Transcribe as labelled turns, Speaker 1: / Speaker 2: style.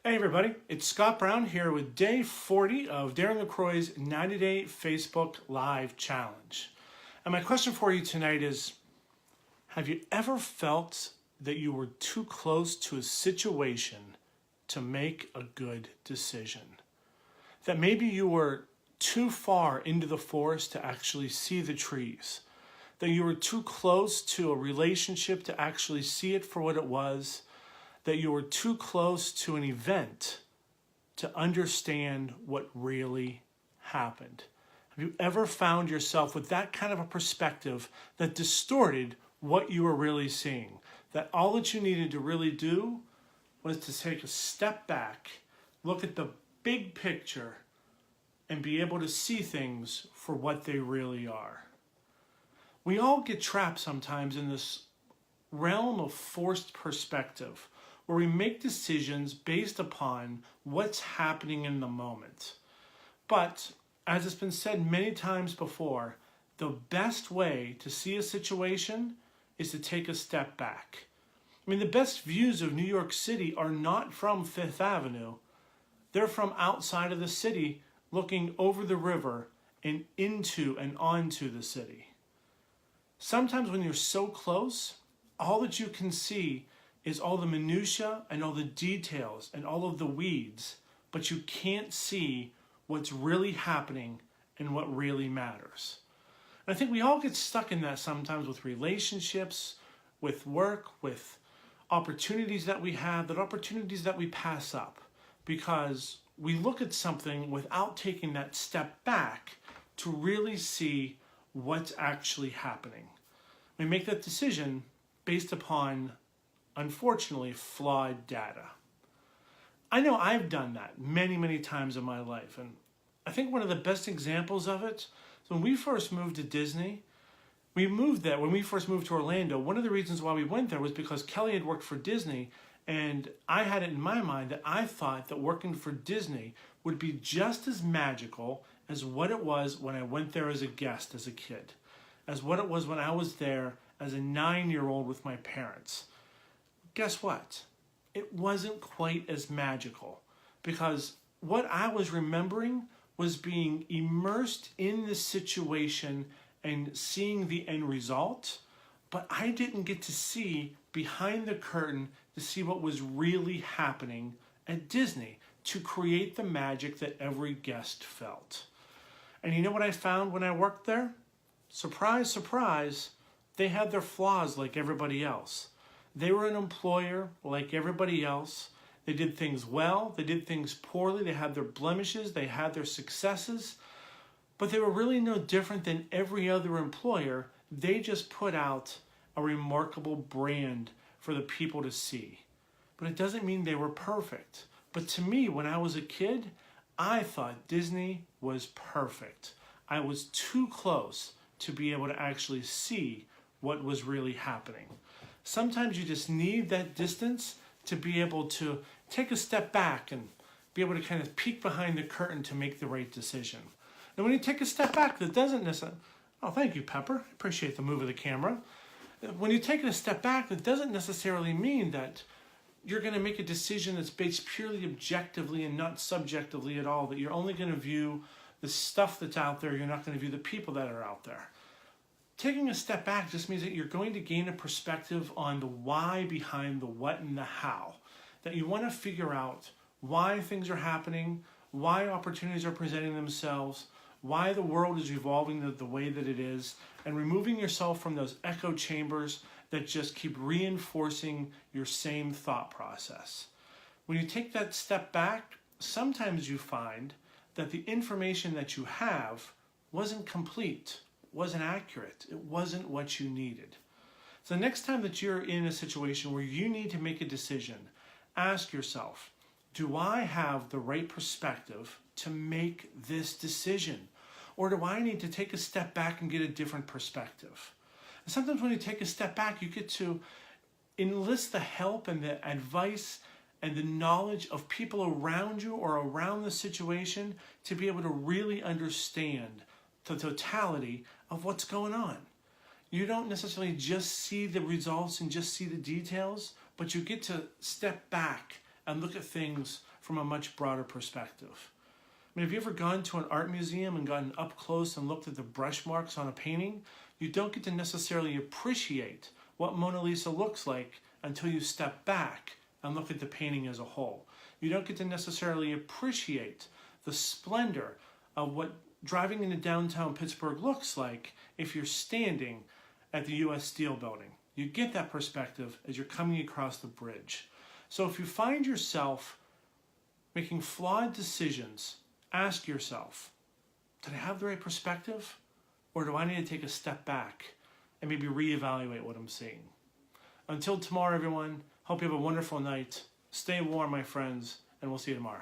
Speaker 1: Hey everybody, it's Scott Brown here with day 40 of Darren LaCroix's 90-Day Facebook Live Challenge. And my question for you tonight is, have you ever felt that you were too close to a situation to make a good decision? That maybe you were too far into the forest to actually see the trees? That you were too close to a relationship to actually see it for what it was? That you were too close to an event to understand what really happened? Have you ever found yourself with that kind of a perspective that distorted what you were really seeing? That all that you needed to really do was to take a step back, look at the big picture, and be able to see things for what they really are. We all get trapped sometimes in this realm of forced perspective, where we make decisions based upon what's happening in the moment. But, as it's been said many times before, the best way to see a situation is to take a step back. I mean, the best views of New York City are not from Fifth Avenue. They're from outside of the city, looking over the river and into and onto the city. Sometimes when you're so close, all that you can see is all the minutia and all the details and all of the weeds, but you can't see what's really happening and what really matters. And I think we all get stuck in that sometimes with relationships, with work, with opportunities that we have, that opportunities that we pass up, because we look at something without taking that step back to really see what's actually happening. We make that decision based upon, unfortunately, flawed data. I know I've done that many times in my life, and I think one of the best examples of it is when we first moved to Disney. When we first moved to Orlando, one of the reasons why we went there was because Kelly had worked for Disney, and I had it in my mind that I thought that working for Disney would be just as magical as what it was when I went there as a guest as a kid, as what it was when I was there as a 9-year-old with my parents. Guess what? It wasn't quite as magical, because what I was remembering was being immersed in the situation and seeing the end result, but I didn't get to see behind the curtain to see what was really happening at Disney to create the magic that every guest felt. And you know what I found when I worked there? Surprise, surprise, they had their flaws like everybody else. They were an employer like everybody else. They did things well, they did things poorly, they had their blemishes, they had their successes, but they were really no different than every other employer. They just put out a remarkable brand for the people to see. But it doesn't mean they were perfect. But to me, when I was a kid, I thought Disney was perfect. I was too close to be able to actually see what was really happening. Sometimes you just need that distance to be able to take a step back and be able to kind of peek behind the curtain to make the right decision. And when you take a step back, that doesn't necessarily, oh, thank you, Pepper. I appreciate the move of the camera. When you take a step back, that doesn't necessarily mean that you're going to make a decision that's based purely objectively and not subjectively at all, that you're only going to view the stuff that's out there, you're not going to view the people that are out there. Taking a step back just means that you're going to gain a perspective on the why behind the what and the how. That you want to figure out why things are happening, why opportunities are presenting themselves, why the world is evolving the way that it is, and removing yourself from those echo chambers that just keep reinforcing your same thought process. When you take that step back, sometimes you find that the information that you have wasn't complete, wasn't accurate, it wasn't what you needed. So the next time that you're in a situation where you need to make a decision, ask yourself, do I have the right perspective to make this decision? Or do I need to take a step back and get a different perspective? And sometimes when you take a step back, you get to enlist the help and the advice and the knowledge of people around you or around the situation to be able to really understand the totality of what's going on. You don't necessarily just see the results and just see the details, but you get to step back and look at things from a much broader perspective. I mean, have you ever gone to an art museum and gotten up close and looked at the brush marks on a painting? You don't get to necessarily appreciate what Mona Lisa looks like until you step back and look at the painting as a whole. You don't get to necessarily appreciate the splendor of what driving into downtown Pittsburgh looks like if you're standing at the U.S. Steel Building. You get that perspective as you're coming across the bridge. So if you find yourself making flawed decisions, ask yourself, did I have the right perspective? Or do I need to take a step back and maybe reevaluate what I'm seeing? Until tomorrow, everyone, hope you have a wonderful night. Stay warm, my friends, and we'll see you tomorrow.